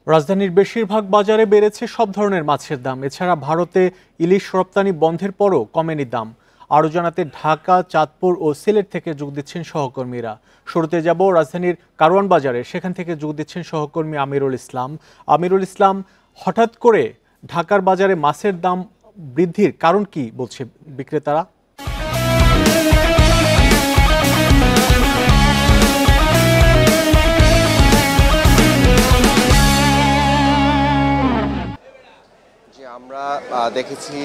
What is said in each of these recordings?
রাজধানীর বেশিরভাগ বাজারে বেড়েছে সব ধরনের মাছের দাম। এছাড়া ভারতে ইলিশ রপ্তানি বন্ধের পরও কমেনি দাম। আরও জানাতে ঢাকা, চাঁদপুর ও সিলেট থেকে যোগ দিচ্ছেন সহকর্মীরা। শুরুতে যাব রাজধানীর কারওয়ান বাজারে, সেখান থেকে যোগ দিচ্ছেন সহকর্মী আমিরুল ইসলাম। আমিরুল ইসলাম, হঠাৎ করে ঢাকার বাজারে মাছের দাম বৃদ্ধির কারণ কি বলছে বিক্রেতারা? আমরা দেখেছি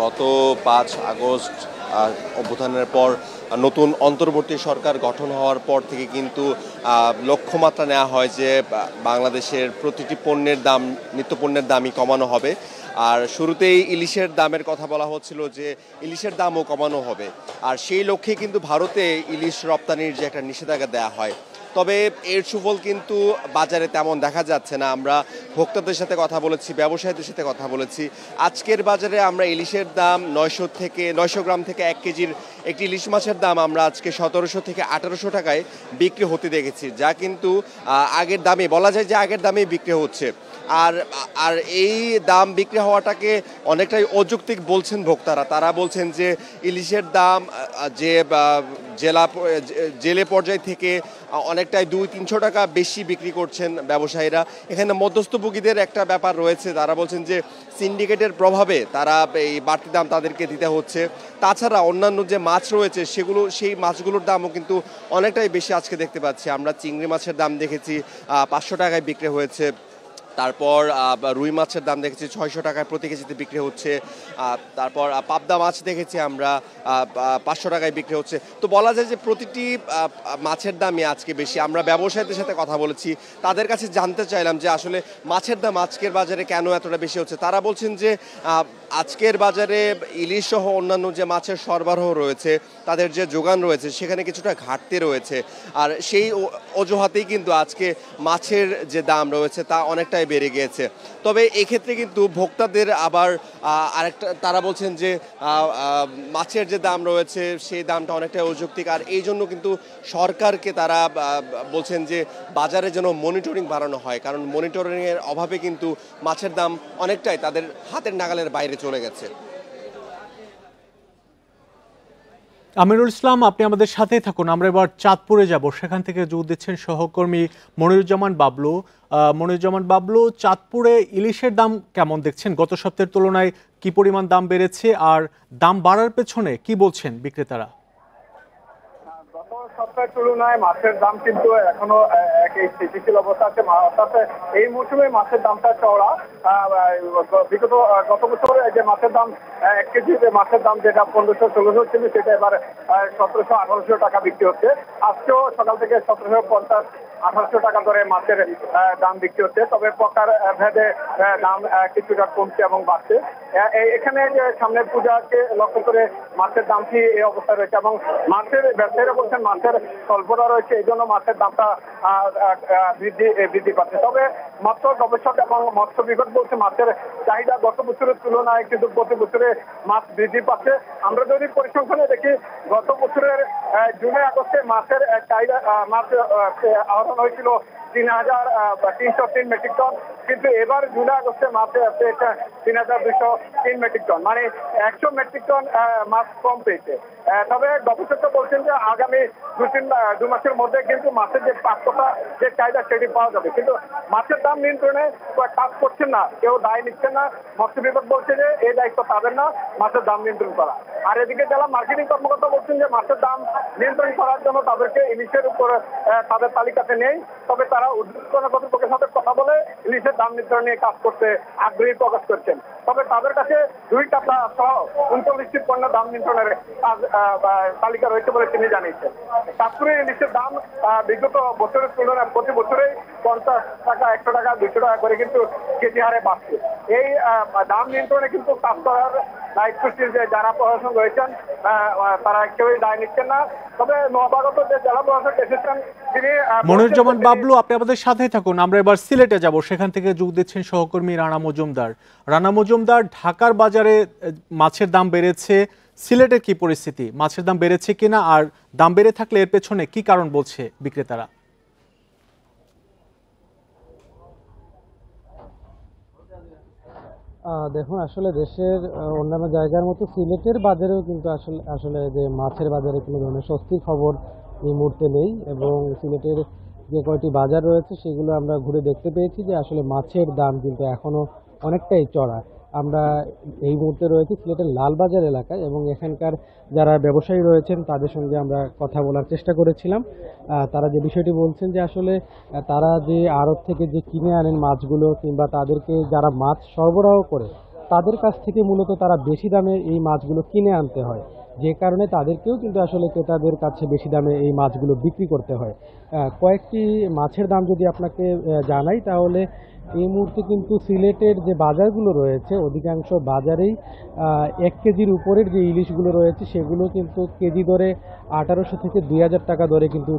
গত ৫ আগস্ট অভ্যুত্থানের পর নতুন অন্তর্বর্তী সরকার গঠন হওয়ার পর থেকে কিন্তু লক্ষ্যমাত্রা নেওয়া হয় যে বাংলাদেশের প্রতিটি পণ্যের দাম, নিত্যপণ্যের দামই কমানো হবে। আর শুরুতেই ইলিশের দামের কথা বলা হচ্ছিল যে ইলিশের দামও কমানো হবে। আর সেই লক্ষ্যে কিন্তু ভারতে ইলিশ রপ্তানির যে একটা নিষেধাজ্ঞা দেওয়া হয়, তবে এর সুফল কিন্তু বাজারে তেমন দেখা যাচ্ছে না। আমরা ভোক্তাদের সাথে কথা বলেছি, ব্যবসায়ীদের সাথে কথা বলেছি। আজকের বাজারে আমরা ইলিশের দাম ৯০০ গ্রাম থেকে ১ কেজির একটি ইলিশ মাছের দাম আমরা আজকে ১৭০০ থেকে ১৮০০ টাকায় বিক্রি হতে দেখেছি, যা কিন্তু আগের দামে বলা যায় যে আগের দামেই বিক্রি হচ্ছে। আর এই দাম বিক্রি হওয়াটাকে অনেকটাই অযৌক্তিক বলছেন ভোক্তারা। তারা বলছেন যে ইলিশের দাম যে জেলে পর্যায় থেকে অনেকটাই ২০০-৩০০ টাকা বেশি বিক্রি করছেন ব্যবসায়ীরা। এখানে মধ্যস্থভোগীদের একটা ব্যাপার রয়েছে। তারা বলছেন যে সিন্ডিকেটের প্রভাবে তারা এই বাড়তি দাম তাদেরকে দিতে হচ্ছে। তাছাড়া অন্যান্য যে মাছ রয়েছে সেই মাছগুলোর দামও কিন্তু অনেকটাই বেশি আজকে দেখতে পাচ্ছি। আমরা চিংড়ি মাছের দাম দেখেছি ৫০০ টাকায় বিক্রি হয়েছে। তারপর রুই মাছের দাম দেখেছি ৬০০ টাকায় প্রতি কেজিতে বিক্রি হচ্ছে। তারপর পাবদা মাছ দেখেছি আমরা ৫০০ টাকায় বিক্রি হচ্ছে। তো বলা যায় যে প্রতিটি মাছের দামই আজকে বেশি। আমরা ব্যবসায়ীদের সাথে কথা বলেছি, তাদের কাছে জানতে চাইলাম যে আসলে মাছের দাম আজকের বাজারে কেন এতটা বেশি হচ্ছে। তারা বলছেন যে আজকের বাজারে ইলিশ সহ অন্যান্য যে মাছের সরবরাহ রয়েছে, তাদের যে যোগান রয়েছে, সেখানে কিছুটা ঘাটতি রয়েছে। আর সেই অজুহাতেই কিন্তু আজকে মাছের যে দাম রয়েছে তা অনেকটাই বেড়ে গিয়েছে। তবে এক্ষেত্রে কিন্তু ভোক্তাদের আবার আরেকটা, তারা বলছেন যে মাছের যে দাম রয়েছে সেই দামটা অনেকটাই অযৌক্তিক। আর এই জন্য কিন্তু সরকারকে তারা বলছেন যে বাজারে যেন মনিটরিং বাড়ানো হয়, কারণ মনিটরিংয়ের অভাবে কিন্তু মাছের দাম অনেকটাই তাদের হাতের নাগালের বাইরে চলে গেছে। আমিরুল ইসলাম, আপনি আমাদের সাথেই থাকুন। আমরা এবার চাঁদপুরে যাব, সেখান থেকে যোগ দিচ্ছেন সহকর্মী মনিরুজ্জামান বাবলু। মনিরুজ্জামান বাবলু, চাঁদপুরে ইলিশের দাম কেমন দেখছেন? গত সপ্তাহের তুলনায় কি পরিমাণ দাম বেড়েছে, আর দাম বাড়ার পেছনে কি বলছেন বিক্রেতারা? গত সপ্তাহের তুলনায় মাছের দাম কিন্তু এখনো একই স্থিতিশীল অবস্থা আছে। অর্থাৎ এই মৌসুমে মাছের দামটা চড়া। বিগত গত বছর যে মাছের দাম ১ কেজি মাছের দাম যেটা ১৫০-১৬০০ ছিল, সেটা এবার ১৭০০-১৮০০ টাকা বিক্রি হচ্ছে। আজকেও সকাল থেকে ১৭৫০-১৮০০ টাকা ধরে মাছের দাম বিক্রি হচ্ছে। তবে প্রকার ভেদে দাম কিছুটা কমছে এবং বাড়ছে। এখানে যে সামনের পূজাকে লক্ষ্য করে মাছের দামটি এই অবস্থায় রয়েছে এবং মাছের ব্যবসায়ীরা বলছেন মাছের স্বল্পতা রয়েছে, এই জন্য মাছের দামটা বৃদ্ধি পাচ্ছে। তবে মৎস্য গবেষক এবং মৎস্য বিভাগ বলছে মাছের চাহিদা গত বছরের তুলনায় কিন্তু প্রতি বছরে মাছ বৃদ্ধি পাচ্ছে। আমরা যদি পরিসংখ্যানে দেখি, গত বছরের জুলাই আগস্টে মাছের চাহিদা মাছ আহরণ হয়েছিল ৩,৩০৩ মেট্রিক টন, কিন্তু এবার জুলাই আগস্টে মাছে আছে ৩,২০৩ মেট্রিক টন, মানে ১০০ মেট্রিক টন মাছ কম পেয়েছে। তবে গবেষকরা বলছেন যে আগামী ২ মাসের মধ্যে কিন্তু মাছের যে প্রাপ্যতা, যে চাহিদা, সেটি পাওয়া যাবে। কিন্তু মাছের দাম নিয়ন্ত্রণে কাজ করছেন না, কেউ দায় নিচ্ছেন না। মৎস্য বিভাগ বলছে যে এই দায়িত্ব তাদের না, মাছের দাম নিয়ন্ত্রণ করা। আর এদিকে জেলা মার্কেটিং কর্মকর্তা বলছেন যে মাছের দাম নিয়ন্ত্রণ করার জন্য তাদেরকে ইলিশের উপর তাদের তালিকাতে নেই, তবে তারা উদ্যোগ কর্তৃপক্ষের সাথে কথা বলে ইলিশের দাম নির্ধারণ নিয়ে কাজ করতে আগ্রহী প্রকাশ করছেন। তবে তাদের কাছে ২ টাকা সহ ৩৯টি পণ্য দাম নিয়ন্ত্রণের তালিকা রয়েছে বলে তিনি জানিয়েছেন। চাঁদপুরে ইলিশের দাম বিগত বছরের তুলনায় প্রতি বছরেই ৫০ টাকা, ১০০ টাকা, ২০০ টাকা করে কিন্তু কেজি হারে বাড়ছে। এই দাম নিয়ন্ত্রণে কিন্তু কাজ করার দায়িত্বশীল যে যারা প্রশাসন রয়েছেন, তারা কেউই দায় নিচ্ছেন না। তবে নবাগত যে জেলা প্রশাসক এসেছেন, তিনি মনিরুজ্জামান বাবলু, আপনি আমাদের সাথেই থাকুন। আমরা এবার সিলেটে যাব, সেখান থেকে যোগ দিচ্ছেন সহকর্মী রানা মজুমদার। রানা মজুমদার, ঢাকার বাজারে মাছের দাম বেড়েছে, সিলেটের কি পরিস্থিতি? মাছের দাম বেড়েছে কিনা, আর দাম বেড়ে থাকলে এর পেছনে কি কারণ বলছে বিক্রেতারা? দেখুন আসলে দেশের অন্যান্য জায়গার মতো সিলেটের বাজারেও কিন্তু আসলে আসলে যে মাছের বাজারে কোনো ধরনের স্বস্তির খবর এই মুহূর্তে নেই এবং সিলেটের যে কয়টি বাজার রয়েছে সেগুলো আমরা ঘুরে দেখতে পেয়েছি যে আসলে মাছের দাম কিন্তু এখনো অনেকটাই চড়া। আমরা এই মুহূর্তে রয়েছি সিলেটের লালবাজার এলাকায় এবং এখানকার যারা ব্যবসায়ী রয়েছেন তাদের সঙ্গে আমরা কথা বলার চেষ্টা করেছিলাম। তারা যে বিষয়টি বলছেন যে আসলে তারা যে আড়ত থেকে যে কিনে আনেন মাছগুলো কিংবা তাদেরকে যারা মাছ সরবরাহ করে তাদের কাছ থেকে মূলত তারা বেশি দামে এই মাছগুলো কিনে আনতে হয়, যে কারণে তাদেরকেও কিন্তু আসলে ক্রেতাদের কাছে বেশি দামে এই মাছগুলো বিক্রি করতে হয়। কয়েকটি মাছের দাম যদি আপনাকে জানাই তাহলে এই মুহূর্তে কিন্তু সিলেটের যে বাজারগুলো রয়েছে অধিকাংশ বাজারেই 1 কেজির উপরের যে ইলিশগুলো রয়েছে সেগুলো কিন্তু কেজি দরে 1800 থেকে 2000 টাকা দরে কিন্তু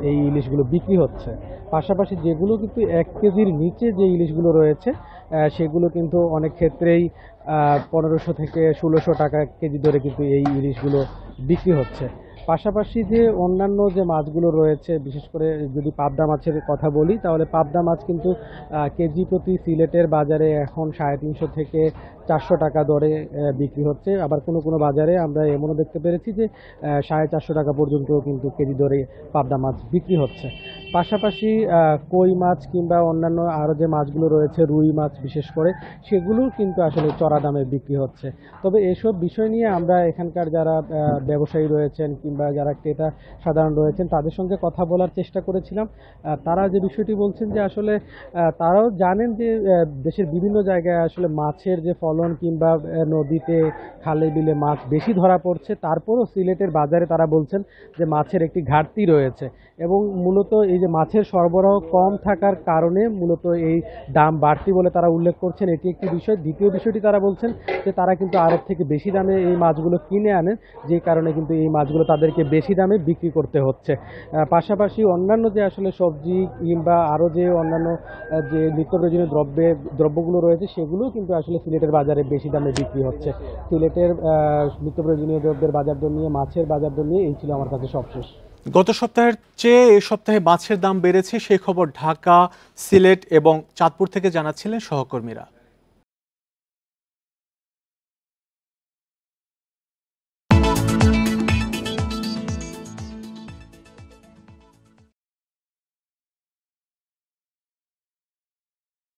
এই ইলিশগুলো বিক্রি হচ্ছে। পাশাপাশি যেগুলো কিন্তু 1 কেজির নিচে যে ইলিশগুলো রয়েছে সেগুলো কিন্তু অনেক ক্ষেত্রেই 1500 থেকে 1600 টাকা কেজি দরে কিন্তু এই ইলিশগুলো বিক্রি হচ্ছে। পাশাপাশি যে অন্যান্য যে মাছগুলো রয়েছে বিশেষ করে যদি পাবদা মাছের কথা বলি তাহলে পাবদা মাছ কিন্তু কেজি প্রতি সিলেটের বাজারে এখন 350 থেকে 400 টাকা দরে বিক্রি হচ্ছে। আবার কোনো কোনো বাজারে আমরা এমনও দেখতে পেরেছি যে 450 টাকা পর্যন্ত কিন্তু কেজি দরে পাবদা মাছ বিক্রি হচ্ছে। পাশাপাশি কই মাছ কিংবা অন্যান্য আরও যে মাছগুলো রয়েছে রুই মাছ বিশেষ করে সেগুলোও কিন্তু আসলে চড়া দামে বিক্রি হচ্ছে। তবে এসব বিষয় নিয়ে আমরা এখানকার যারা ব্যবসায়ী রয়েছেন কিংবা যারা ক্রেতা সাধারণ রয়েছেন তাদের সঙ্গে কথা বলার চেষ্টা করেছিলাম। তারা যে বিষয়টি বলছেন যে আসলে তারাও জানেন যে দেশের বিভিন্ন জায়গায় আসলে মাছের যে ফলন কিংবা নদীতে খালে বিলে মাছ বেশি ধরা পড়ছে, তারপরও সিলেটের বাজারে তারা বলছেন যে মাছের একটি ঘাটতি রয়েছে এবং মূলত এই যে মাছের সরবরাহ কম থাকার কারণে মূলত এই দাম বাড়তি বলে তারা উল্লেখ করছেন, এটি একটি বিষয়। দ্বিতীয় বিষয়টি তারা বলছেন যে তারা কিন্তু আড়ত থেকে বেশি দামে এই মাছগুলো কিনে আনেন, যে কারণে কিন্তু এই মাছগুলো তাদেরকে বেশি দামে বিক্রি করতে হচ্ছে। পাশাপাশি অন্যান্য যে আসলে সবজি কিংবা আরও যে অন্যান্য যে নিত্য প্রয়োজনীয় দ্রব্যগুলো রয়েছে সেগুলোও কিন্তু আসলে সিলেটের বাজারে বেশি দামে বিক্রি হচ্ছে। সিলেটের নিত্য প্রয়োজনীয় দ্রব্যের বাজার দর নিয়ে, মাছের বাজার দর নিয়ে এই ছিল আমার কাছে সবশেষ। গত সপ্তাহের চেয়ে এ সপ্তাহে মাছের দাম বেড়েছে সেই খবর ঢাকা, সিলেট এবং চাঁদপুর থেকে জানাচ্ছিলেন সহকর্মীরা।